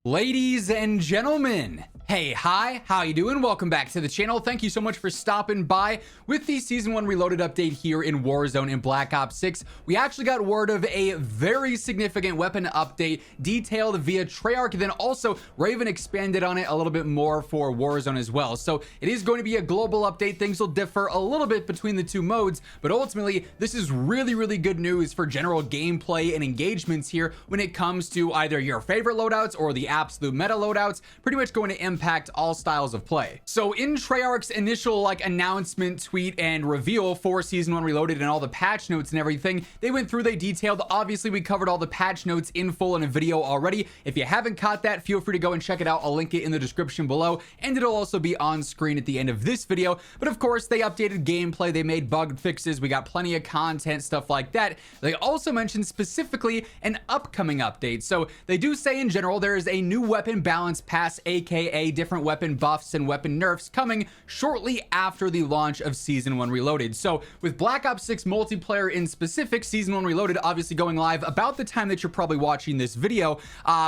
Ladies and gentlemen, hey, hi, how you doing? Welcome back to the channel. Thank you so much for stopping by with the Season 1 Reloaded update here in Warzone in Black Ops 6. We actually got word of a very significant weapon update detailed via Treyarch, then also Raven expanded on it a little bit more for Warzone as well. So it is going to be a global update. Things will differ a little bit between the two modes, but ultimately this is really good news for general gameplay and engagements here when it comes to either your favorite loadouts or the absolute meta loadouts, pretty much going to impact all styles of play. So in Treyarch's initial announcement tweet and reveal for Season 1 Reloaded and all the patch notes and everything, they went through, they detailed. Obviously we covered all the patch notes in full in a video already. If you haven't caught that, feel free to go and check it out. I'll link it in the description below, and it'll also be on screen at the end of this video. But of course they updated gameplay, they made bug fixes, we got plenty of content, stuff like that. They also mentioned specifically an upcoming update. So they do say in general there is a new weapon balance pass, aka different weapon buffs and weapon nerfs, coming shortly after the launch of Season 1 Reloaded. So with Black Ops 6 multiplayer in specific, Season 1 Reloaded obviously going live about the time that you're probably watching this video,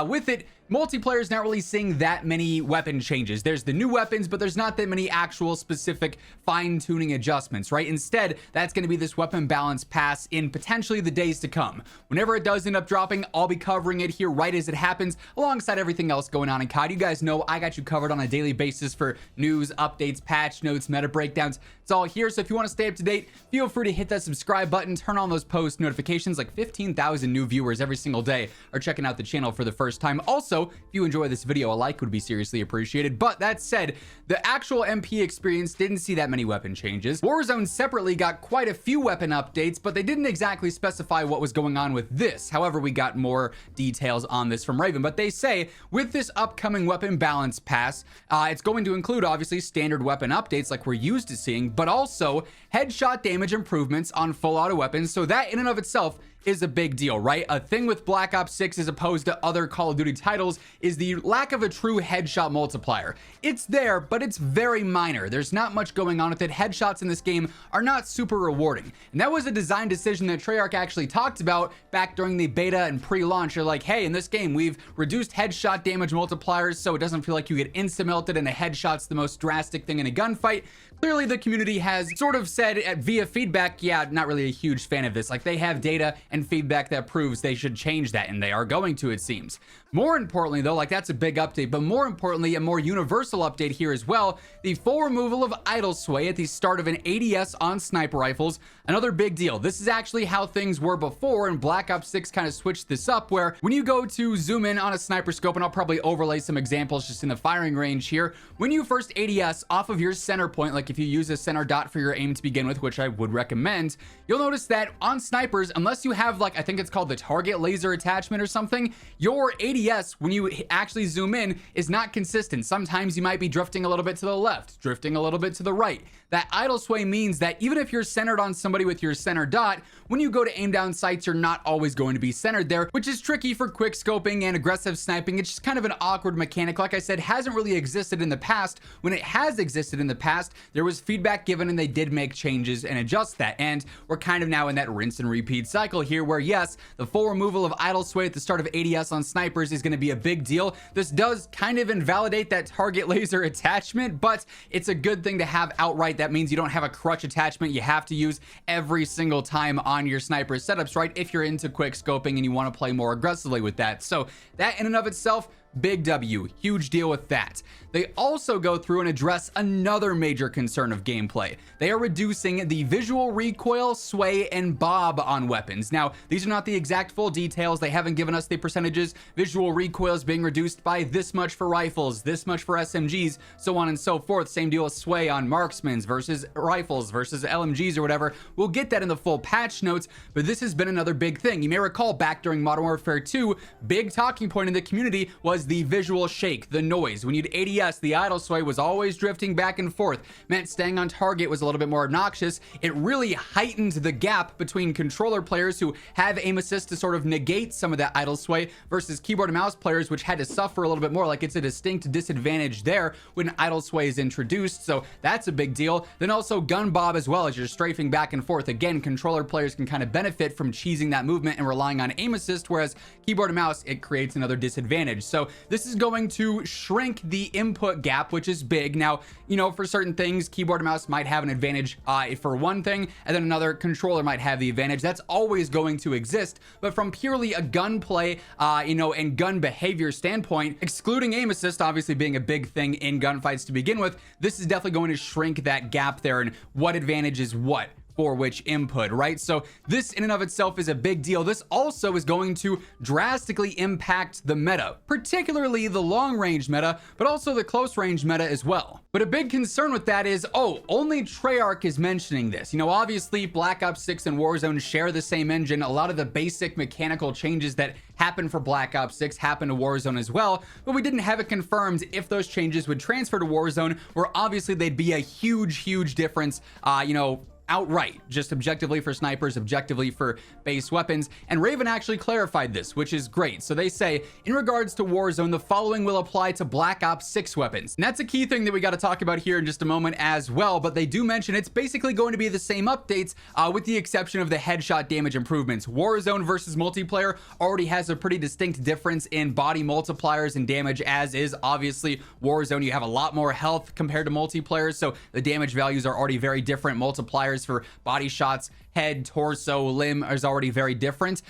with it, multiplayer is not really seeing that many weapon changes. There's the new weapons, but there's not that many actual specific fine-tuning adjustments, right? Instead, that's going to be this weapon balance pass in potentially the days to come. Whenever it does end up dropping, I'll be covering it here right as it happens, alongside everything else going on in COD. You guys know I got you covered on a daily basis for news, updates, patch notes, meta breakdowns. It's all here, so if you want to stay up to date, feel free to hit that subscribe button, turn on those post notifications. Like 15,000 new viewers every single day are checking out the channel for the first time. Also, if you enjoy this video, a like would be seriously appreciated. But that said, the actual MP experience didn't see that many weapon changes. Warzone separately got quite a few weapon updates, but they didn't exactly specify what was going on with this. However, we got more details on this from Raven, but they say with this upcoming weapon balance pass, it's going to include obviously standard weapon updates like we're used to seeing, but also headshot damage improvements on full auto weapons. So that in and of itself is a big deal, right? A thing with Black Ops 6 as opposed to other Call of Duty titles is the lack of a true headshot multiplier. It's there, but it's very minor. There's not much going on with it. Headshots in this game are not super rewarding. And that was a design decision that Treyarch actually talked about back during the beta and pre-launch. They're like, hey, in this game, we've reduced headshot damage multipliers so it doesn't feel like you get insta-melted and a headshot's the most drastic thing in a gunfight. Clearly, the community has sort of said via feedback, yeah, not really a huge fan of this. Like, they have data and feedback that proves they should change that, and they are going to, it seems. More importantly, though, like that's a big update, but more importantly, a more universal update here as well, the full removal of idle sway at the start of an ADS on sniper rifles. Another big deal. This is actually how things were before, and Black Ops 6 kind of switched this up, where when you go to zoom in on a sniper scope, and I'll probably overlay some examples just in the firing range here, when you first ADS off of your center point, like if you use a center dot for your aim to begin with, which I would recommend, you'll notice that on snipers, unless you have like, I think it's called the target laser attachment or something, your ADS, when you actually zoom in, is not consistent. Sometimes you might be drifting a little bit to the left, drifting a little bit to the right. That idle sway means that even if you're centered on somebody with your center dot, when you go to aim down sights, you're not always going to be centered there, which is tricky for quick scoping and aggressive sniping. It's just kind of an awkward mechanic. Like I said, hasn't really existed in the past. When it has existed in the past, there was feedback given and they did make changes and adjust that. And we're kind of now in that rinse and repeat cycle here where yes, the full removal of idle sway at the start of ADS on snipers is going to be a big deal. This does kind of invalidate that target laser attachment, but it's a good thing to have outright. That means you don't have a crutch attachment you have to use every single time on your sniper setups, right? If you're into quick scoping and you want to play more aggressively with that. So that in and of itself, big W, huge deal with that. They also go through and address another major concern of gameplay. They are reducing the visual recoil, sway, and bob on weapons. Now, these are not the exact full details. They haven't given us the percentages. Visual recoil is being reduced by this much for rifles, this much for SMGs, so on and so forth. Same deal with sway on marksmans versus rifles versus LMGs or whatever. We'll get that in the full patch notes, but this has been another big thing. You may recall back during Modern Warfare 2, big talking point in the community was the visual shake, the noise. When you'd ADS, the idle sway was always drifting back and forth, meant staying on target was a little bit more obnoxious. It really heightened the gap between controller players who have aim assist to sort of negate some of that idle sway versus keyboard and mouse players, which had to suffer a little bit more. Like it's a distinct disadvantage there when idle sway is introduced. So that's a big deal. Then also gun bob as well, as you're strafing back and forth. Again, controller players can kind of benefit from cheesing that movement and relying on aim assist, whereas keyboard and mouse, it creates another disadvantage. So this is going to shrink the input gap, which is big. Now, you know, for certain things, keyboard and mouse might have an advantage for one thing, and then another controller might have the advantage. That's always going to exist. But from purely a gunplay, you know, and gun behavior standpoint, excluding aim assist obviously being a big thing in gunfights to begin with, this is definitely going to shrink that gap there and what advantage is what for which input, right? So this in and of itself is a big deal. This also is going to drastically impact the meta, particularly the long range meta, but also the close range meta as well. But a big concern with that is, oh, only Treyarch is mentioning this. You know, obviously Black Ops 6 and Warzone share the same engine. A lot of the basic mechanical changes that happen for Black Ops 6 happen to Warzone as well, but we didn't have it confirmed if those changes would transfer to Warzone, where obviously they'd be a huge difference, you know, outright, just objectively for snipers, objectively for base weapons. And Raven actually clarified this, which is great. So they say, in regards to Warzone, the following will apply to Black Ops 6 weapons. And that's a key thing that we got to talk about here in just a moment as well, but they do mention it's basically going to be the same updates, with the exception of the headshot damage improvements. Warzone versus multiplayer already has a pretty distinct difference in body multipliers and damage, as is obviously Warzone. You have a lot more health compared to multiplayer, so the damage values are already very different. Multipliers for body shots, head, torso, limb is already very different.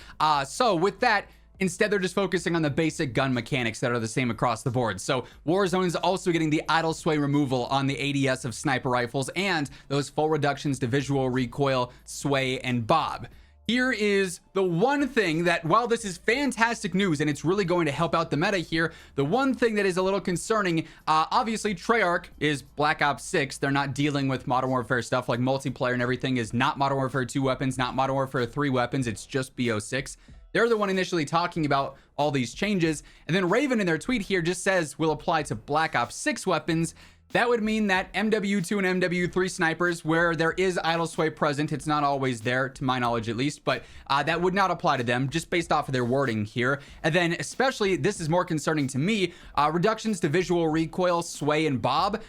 So with that, instead, they're just focusing on the basic gun mechanics that are the same across the board. So Warzone is also getting the idle sway removal on the ADS of sniper rifles and those full reductions to visual recoil, sway, and bob. Here is the one thing that, while this is fantastic news and it's really going to help out the meta here, the one thing that is a little concerning, obviously Treyarch is Black Ops 6. They're not dealing with Modern Warfare stuff like multiplayer and everything is not Modern Warfare 2 weapons, not Modern Warfare 3 weapons. It's just BO6. They're the one initially talking about all these changes. And then Raven in their tweet here just says will apply to Black Ops 6 weapons. That would mean that MW2 and MW3 snipers, where there is idle sway present, it's not always there, to my knowledge at least, but that would not apply to them, just based off of their wording here. And then especially, this is more concerning to me, reductions to visual recoil, sway, and bob.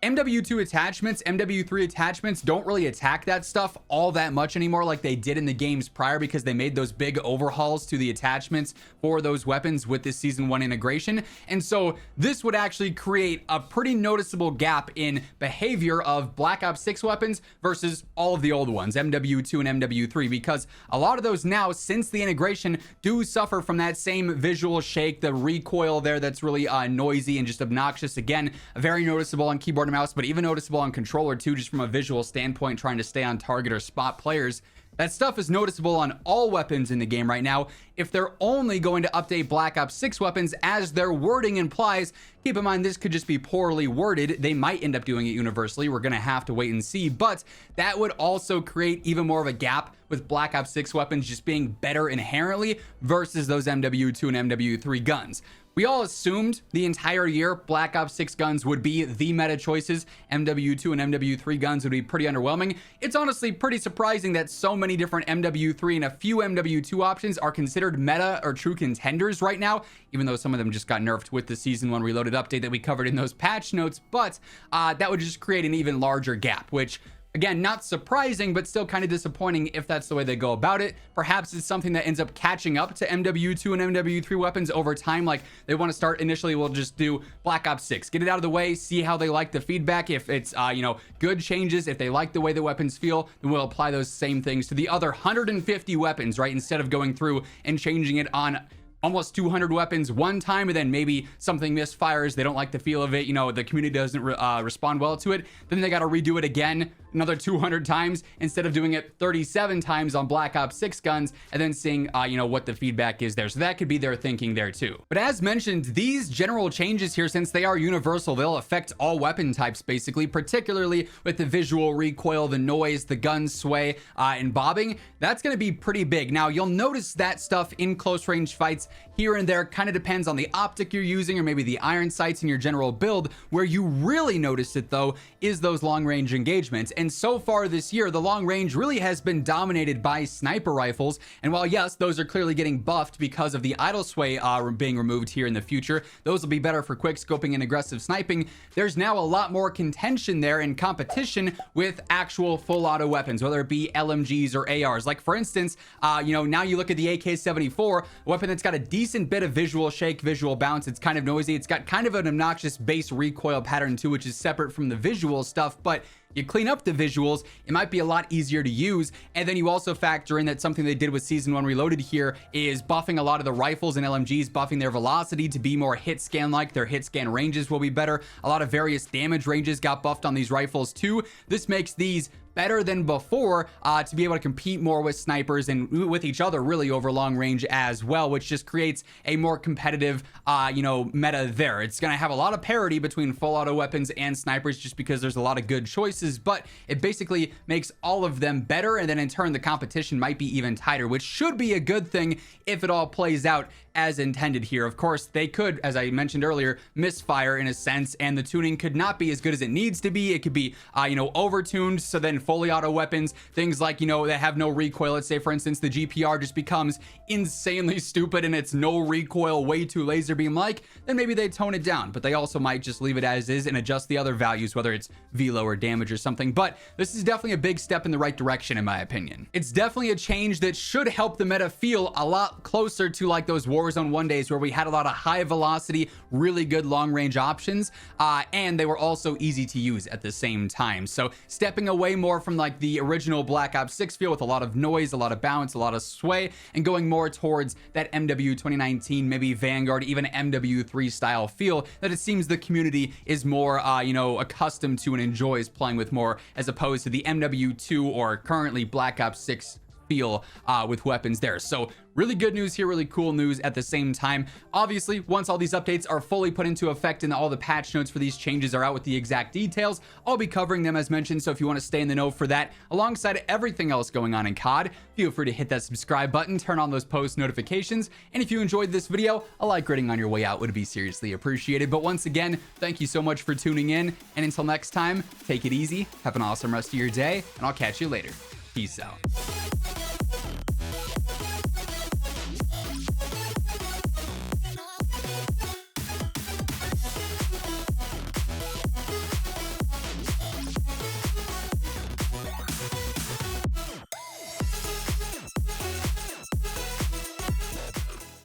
MW2 attachments, MW3 attachments don't really attack that stuff all that much anymore like they did in the games prior, because they made those big overhauls to the attachments for those weapons with this season 1 integration. And so this would actually create a pretty noticeable gap in behavior of Black Ops 6 weapons versus all of the old ones, MW2 and MW3, because a lot of those now, since the integration, do suffer from that same visual shake, the recoil there that's really noisy and just obnoxious. Again, very noticeable on keyboard and mouse, but even noticeable on controller too, just from a visual standpoint, trying to stay on target or spot players. That stuff is noticeable on all weapons in the game right now. If they're only going to update Black Ops 6 weapons, as their wording implies, keep in mind this could just be poorly worded. They might end up doing it universally. We're going to have to wait and see, but that would also create even more of a gap with Black Ops 6 weapons just being better inherently versus those MW2 and MW3 guns. We all assumed the entire year Black Ops 6 guns would be the meta choices. MW2 and MW3 guns would be pretty underwhelming. It's honestly pretty surprising that so many different MW3 and a few MW2 options are considered meta or true contenders right now, even though some of them just got nerfed with the Season 1 Reloaded update that we covered in those patch notes. But that would just create an even larger gap, which, again, not surprising, but still kind of disappointing if that's the way they go about it. Perhaps it's something that ends up catching up to MW2 and MW3 weapons over time. Like, they want to start initially, we'll just do Black Ops 6, get it out of the way, see how they like the feedback. If it's, you know, good changes, if they like the way the weapons feel, then we'll apply those same things to the other 150 weapons, right? Instead of going through and changing it on almost 200 weapons one time, and then maybe something misfires, they don't like the feel of it, you know, the community doesn't respond well to it, then they got to redo it again another 200 times instead of doing it 37 times on Black Ops 6 guns and then seeing, you know, what the feedback is there. So that could be their thinking there too. But as mentioned, these general changes here, since they are universal, they'll affect all weapon types basically, particularly with the visual recoil, the noise, the gun sway, and bobbing. That's going to be pretty big. Now, you'll notice that stuff in close range fights here and there. Kind of depends on the optic you're using or maybe the iron sights in your general build. Where you really notice it though is those long range engagements. And so far this year, the long range really has been dominated by sniper rifles. And while yes, those are clearly getting buffed because of the idle sway being removed here in the future, those will be better for quick scoping and aggressive sniping. There's now a lot more contention there in competition with actual full auto weapons, whether it be LMGs or ARs. Like for instance, you know, now you look at the AK-74, a weapon that's got a decent bit of visual shake, visual bounce. It's kind of noisy. It's got kind of an obnoxious base recoil pattern too, which is separate from the visual stuff, but you clean up the visuals, it might be a lot easier to use. And then you also factor in that something they did with Season 1 Reloaded here is buffing a lot of the rifles and LMGs, buffing their velocity to be more hit scan like. Their hit scan ranges will be better. A lot of various damage ranges got buffed on these rifles too. This makes these better than before to be able to compete more with snipers and with each other really over long range as well, which just creates a more competitive meta there. It's going to have a lot of parity between full auto weapons and snipers just because there's a lot of good choices, but it basically makes all of them better, and then in turn the competition might be even tighter, which should be a good thing if it all plays out as intended here. Of course, they could, as I mentioned earlier, misfire in a sense, and the tuning could not be as good as it needs to be. It could be over-tuned, so then fully auto weapons, things like that have no recoil, let's say for instance the GPR just becomes insanely stupid and it's no recoil, way too laser beam like, then maybe they tone it down. But they also might just leave it as is and adjust the other values, whether it's velo or damage or something. But this is definitely a big step in the right direction in my opinion. It's definitely a change that should help the meta feel a lot closer to like those Warzone 1 days where we had a lot of high velocity, really good long range options, and they were also easy to use at the same time. So stepping away more from like the original Black Ops 6 feel with a lot of noise, a lot of bounce, a lot of sway, and going more towards that MW 2019, maybe Vanguard, even MW3 style feel that it seems the community is more accustomed to and enjoys playing with more, as opposed to the MW2 or currently Black Ops 6 feel with weapons there. So really good news here, really cool news at the same time. Obviously, once all these updates are fully put into effect and all the patch notes for these changes are out with the exact details, I'll be covering them as mentioned. So if you want to stay in the know for that, alongside everything else going on in COD, feel free to hit that subscribe button, turn on those post notifications. And if you enjoyed this video, a like rating on your way out would be seriously appreciated. But once again, thank you so much for tuning in. And until next time, take it easy, have an awesome rest of your day, and I'll catch you later. Peace out.